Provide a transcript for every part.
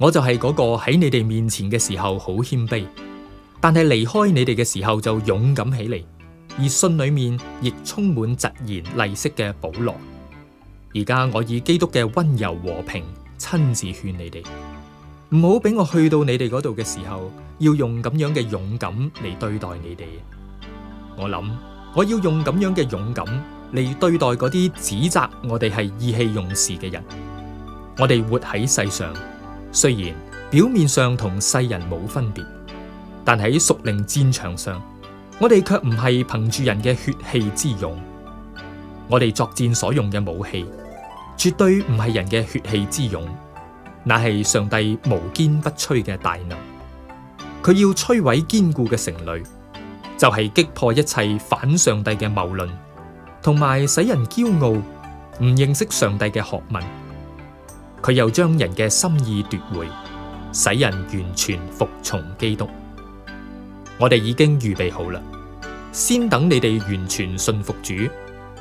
我就係嗰個喺你哋面前嘅時候好謙卑，但係離開你哋嘅時候就勇敢起嚟，而信裏面亦充滿疾言厲色嘅保羅。而家我以基督嘅溫柔和平親自勸你哋，唔好俾我去到你哋嗰度嘅時候，要用咁樣嘅勇敢嚟對待你哋。我諗我要用咁樣嘅勇敢嚟對待嗰啲指責我哋係意氣用事嘅人。我哋活喺世上，雖然表面上同世人冇分別，但喺屬靈戰場上，我哋卻唔係憑住人嘅血氣之勇。我哋作戰所用嘅武器，絕對唔係人嘅血氣之勇，乃係上帝無堅不摧嘅大能。佢要摧毀堅固嘅城壘，就係擊破一切反上帝嘅謬論，同埋使人驕傲、唔認識上帝嘅學問。佢又將人嘅心意奪回，使人完全服從基督。我哋已經預備好啦，先等你哋完全信服主，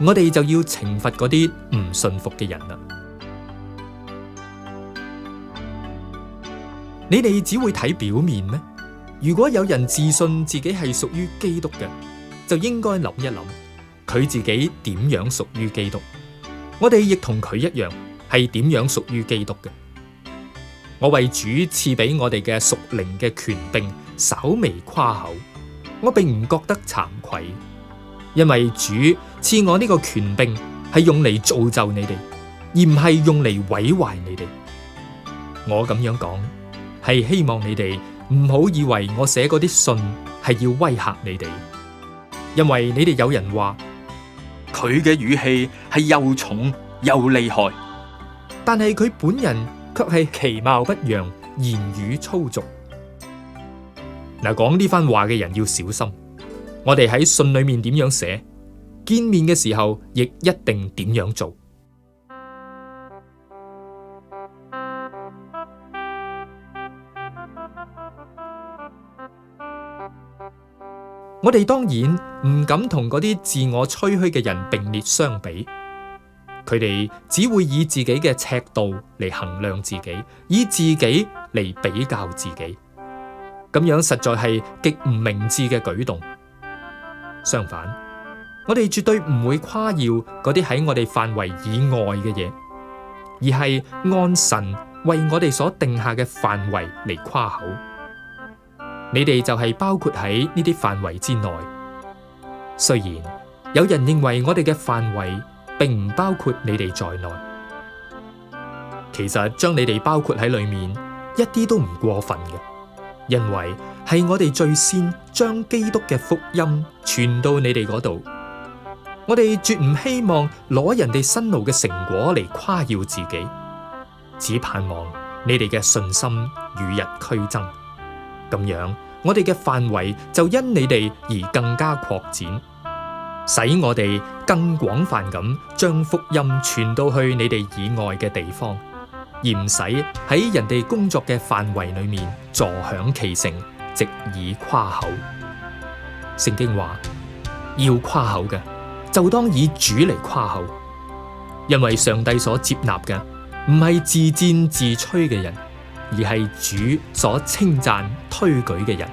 我哋就要懲罰嗰啲唔信服嘅人啦。你哋只會睇表面咩？如果有人自信自己係屬於基督嘅，就應該諗一諗佢自己點樣屬於基督。我哋亦同佢一樣，係點樣屬於基督嘅。我為主賜俾我哋嘅屬靈嘅權柄稍微誇口，我並唔覺得慚愧，因為主賜我呢個權柄係用嚟造就你哋，而唔係用嚟毀壞你哋。我咁樣講係希望你哋唔好以為我寫嗰啲信係要威嚇你哋，因為你哋有人話佢嘅語氣係又重又厲害，但係佢本人卻係其貌不揚，言語粗俗。嗱，講呢番話嘅人要小心，我哋喺信裏面點樣寫，見面嘅時候亦一定點樣做。我哋當然唔敢同嗰啲自我吹噓嘅人並列相比，佢哋只會以自己嘅尺度嚟衡量自己，以自己嚟比較自己，咁樣實在係極唔明智嘅舉動。相反，我哋絕對唔會誇耀嗰啲喺我哋範圍以外嘅嘢，而係按神為我哋所定下嘅範圍嚟誇口。你哋就係包括喺呢啲範圍之內。雖然有人認為我哋嘅範圍並唔包括你哋在內，其實將你哋包括喺裏面一啲都唔過分嘅，因為係我哋最先將基督嘅福音傳到你哋嗰度。我哋絕唔希望攞人哋辛勞嘅成果嚟誇耀自己，只盼望你哋嘅信心與日俱增。咁樣，我哋嘅範圍就因你哋而更加擴展，使我哋更廣泛咁將福音傳到去你哋以外嘅地方，而唔使喺人哋工作嘅範圍裏面坐享其成，藉以誇口。聖經話，要誇口嘅就當以主嚟誇口，因為上帝所接納嘅唔係自薦自吹嘅人，而係主所稱讚推舉嘅人。